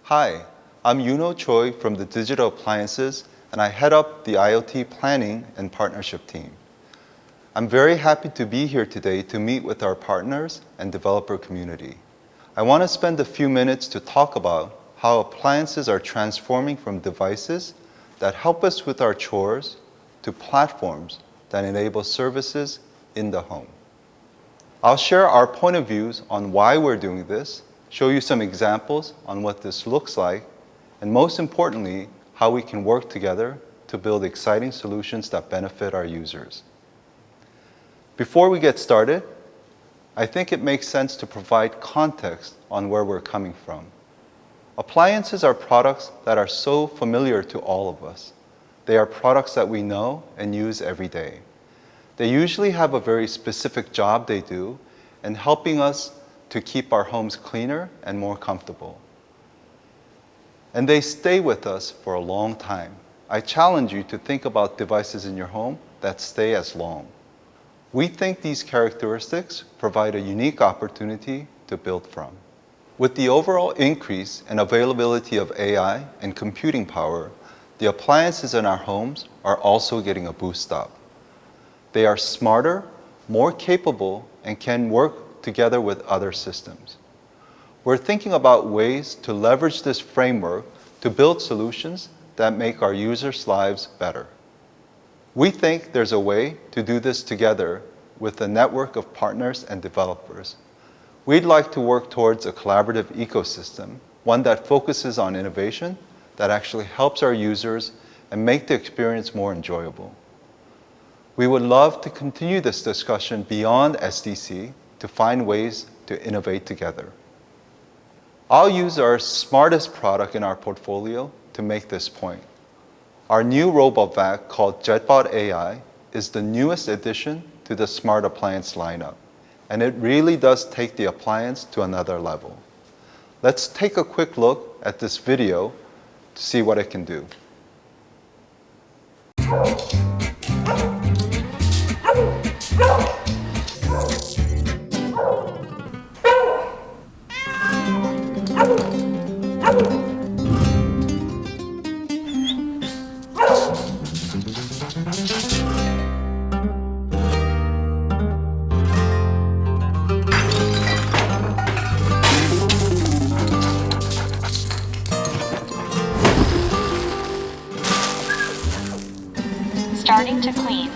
Hi, I'm Yuno Choi from the Digital Appliances, and I head up the IoT Planning and Partnership team. I'm very happy to be here today to meet with our partners and developer community. I want to spend a few minutes to talk about how appliances are transforming from devices that help us with our chores to platforms that enable services in the home. I'll share our point of views on why we're doing this, show you some examples on what this looks like, and most importantly, how we can work together to build exciting solutions that benefit our users. Before we get started, I think it makes sense to provide context on where we're coming from. Appliances are products that are so familiar to all of us. They are products that we know and use every day. They usually have a very specific job they do in helping us to keep our homes cleaner and more comfortable. And they stay with us for a long time. I challenge you to think about devices in your home that stay as long. We think these characteristics provide a unique opportunity to build from. With the overall increase in availability of AI and computing power, the appliances in our homes are also getting a boost up. They are smarter, more capable, and can work together with other systems. We're thinking about ways to leverage this framework to build solutions that make our users' lives better. We think there's a way to do this together with a network of partners and developers. We'd like to work towards a collaborative ecosystem, one that focuses on innovation that actually helps our users and make the experience more enjoyable. We would love to continue this discussion beyond SDC to find ways to innovate together. I'll use our smartest product in our portfolio to make this point. Our new robot vac called JetBot AI is the newest addition to the smart appliance lineup, and it really does take the appliance to another level. Let's take a quick look at this video to see what it can do. Starting to clean.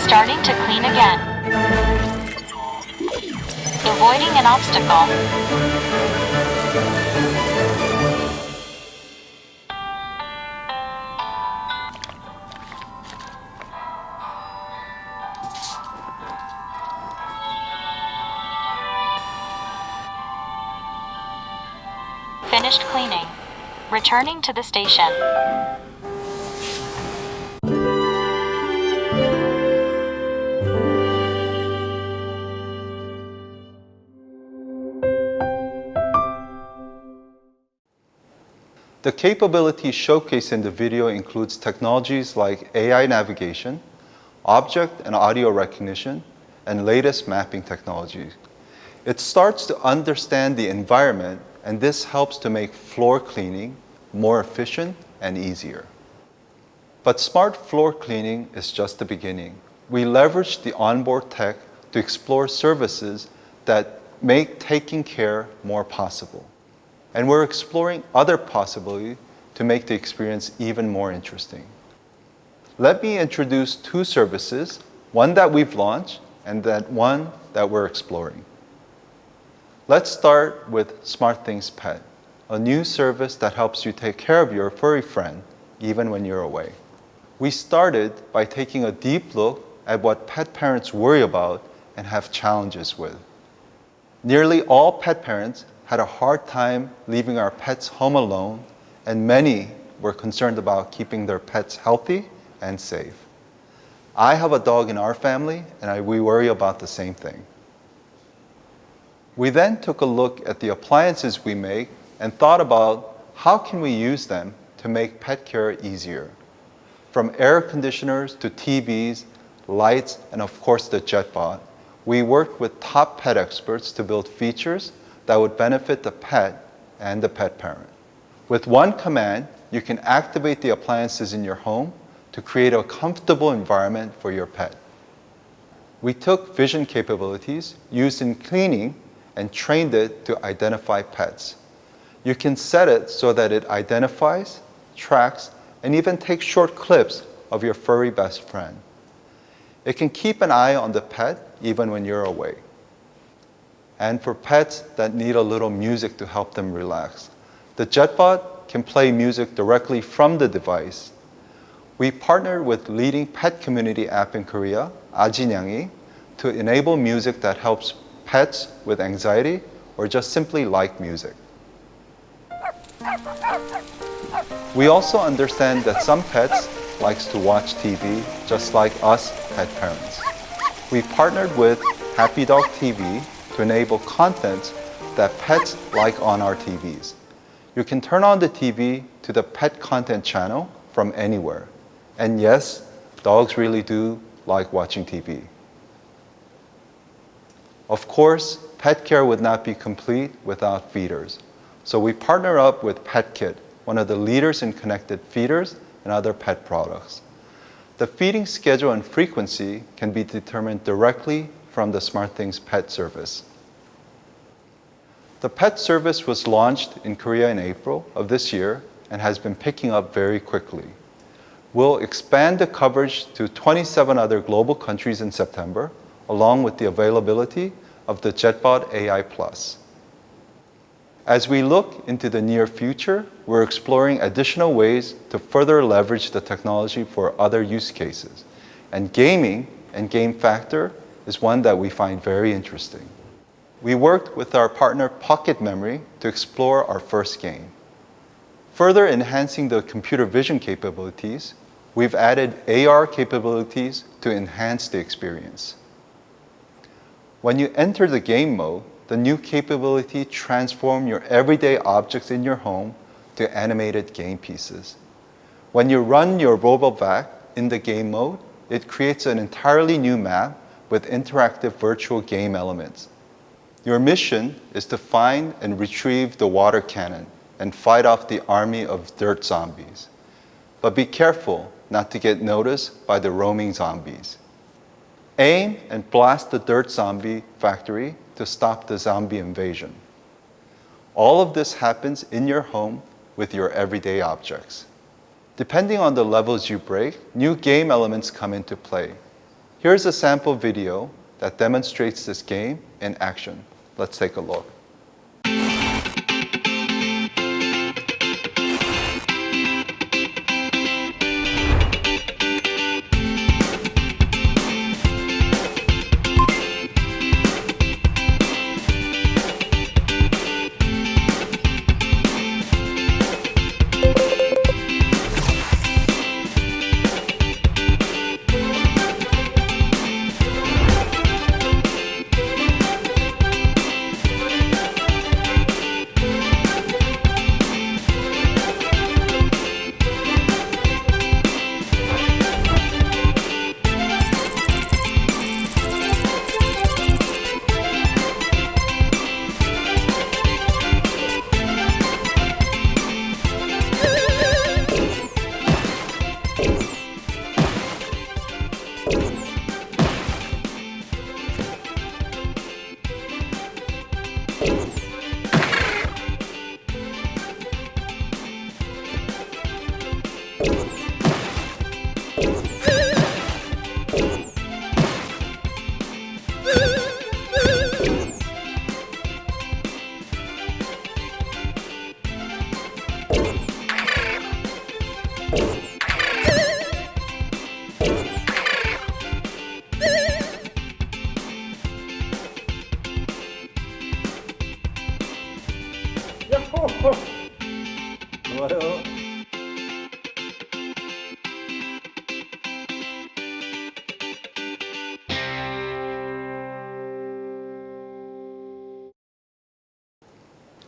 Starting to clean again. Avoiding an obstacle. Finished cleaning. Returning to the station. The capabilities showcased in the video includes technologies like AI navigation, object and audio recognition, and latest mapping technologies. It starts to understand the environment, and this helps to make floor cleaning more efficient and easier. But smart floor cleaning is just the beginning. We leverage the onboard tech to explore services that make taking care more possible. And we're exploring other possibilities to make the experience even more interesting. Let me introduce two services, one that we've launched and one that we're exploring. Let's start with SmartThings Pet, a new service that helps you take care of your furry friend even when you're away. We started by taking a deep look at what pet parents worry about and have challenges with. Nearly all pet parents had a hard time leaving our pets home alone, and many were concerned about keeping their pets healthy and safe. I have a dog in our family, and we worry about the same thing. We then took a look at the appliances we make and thought about how can we use them to make pet care easier. From air conditioners to TVs, lights, and of course the JetBot, we worked with top pet experts to build features that would benefit the pet and the pet parent. With one command, you can activate the appliances in your home to create a comfortable environment for your pet. We took vision capabilities used in cleaning and trained it to identify pets. You can set it so that it identifies, tracks, and even takes short clips of your furry best friend. It can keep an eye on the pet even when you're away. And for pets that need a little music to help them relax, the JetBot can play music directly from the device. We partnered with leading pet community app in Korea, Ajinyangi, to enable music that helps pets with anxiety or just simply like music. We also understand that some pets likes to watch TV just like us pet parents. We partnered with Happy Dog TV to enable content that pets like on our TVs. You can turn on the TV to the pet content channel from anywhere. And yes, dogs really do like watching TV. Of course, pet care would not be complete without feeders. So we partner up with PetKit, one of the leaders in connected feeders and other pet products. The feeding schedule and frequency can be determined directly from the SmartThings Pet service. The Pet service was launched in Korea in April of this year and has been picking up very quickly. We'll expand the coverage to 27 other global countries in September, along with the availability of the JetBot AI+. As we look into the near future, we're exploring additional ways to further leverage the technology for other use cases. And gaming and game factor is one that we find very interesting. We worked with our partner Pocket Memory to explore our first game. Further enhancing the computer vision capabilities, we've added AR capabilities to enhance the experience. When you enter the game mode, the new capability transforms your everyday objects in your home to animated game pieces. When you run your RoboVac in the game mode, it creates an entirely new map with interactive virtual game elements. Your mission is to find and retrieve the water cannon and fight off the army of dirt zombies. But be careful not to get noticed by the roaming zombies. Aim and blast the dirt zombie factory to stop the zombie invasion. All of this happens in your home with your everyday objects. Depending on the levels you break, new game elements come into play. Here's a sample video that demonstrates this game in action. Let's take a look.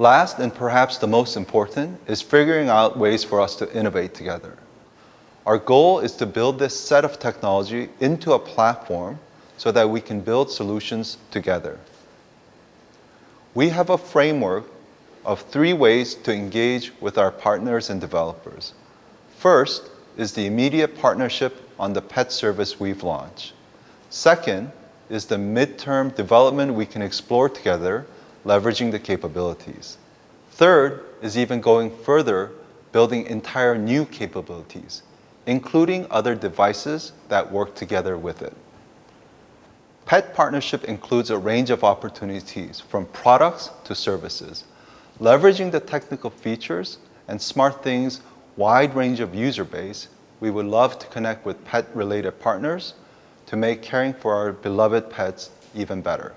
Last, and perhaps the most important, is figuring out ways for us to innovate together. Our goal is to build this set of technology into a platform so that we can build solutions together. We have a framework of 3 ways to engage with our partners and developers. First is the immediate partnership on the pet service we've launched. Second is the midterm development we can explore together, leveraging the capabilities. Third is even going further, building entire new capabilities, including other devices that work together with it. Pet partnership includes a range of opportunities from products to services. Leveraging the technical features and SmartThings' wide range of user base, we would love to connect with pet-related partners to make caring for our beloved pets even better.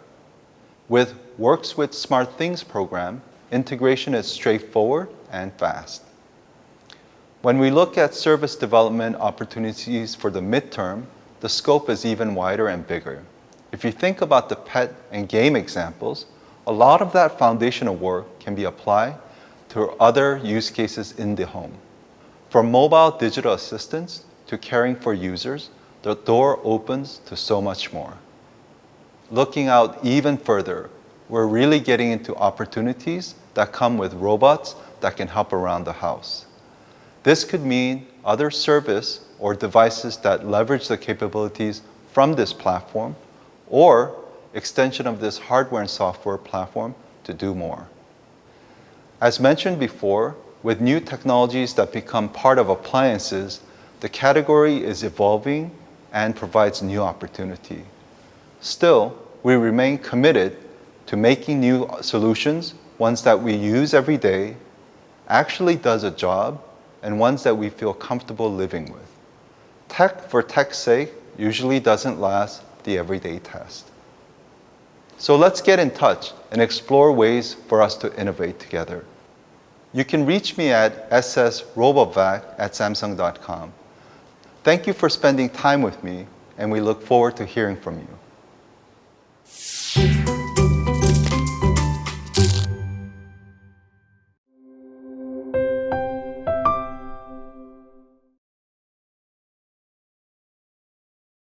With Works with SmartThings program, integration is straightforward and fast. When we look at service development opportunities for the midterm, the scope is even wider and bigger. If you think about the pet and game examples, a lot of that foundational work can be applied to other use cases in the home. From mobile digital assistants to caring for users, the door opens to so much more. Looking out even further, we're really getting into opportunities that come with robots that can help around the house. This could mean other service or devices that leverage the capabilities from this platform, or extension of this hardware and software platform to do more. As mentioned before, with new technologies that become part of appliances, the category is evolving and provides new opportunity. Still, we remain committed to making new solutions, ones that we use every day, actually does a job, and ones that we feel comfortable living with. Tech for tech's sake usually doesn't last the everyday test. So let's get in touch and explore ways for us to innovate together. You can reach me at ssrobovac@samsung.com. Thank you for spending time with me, and we look forward to hearing from you.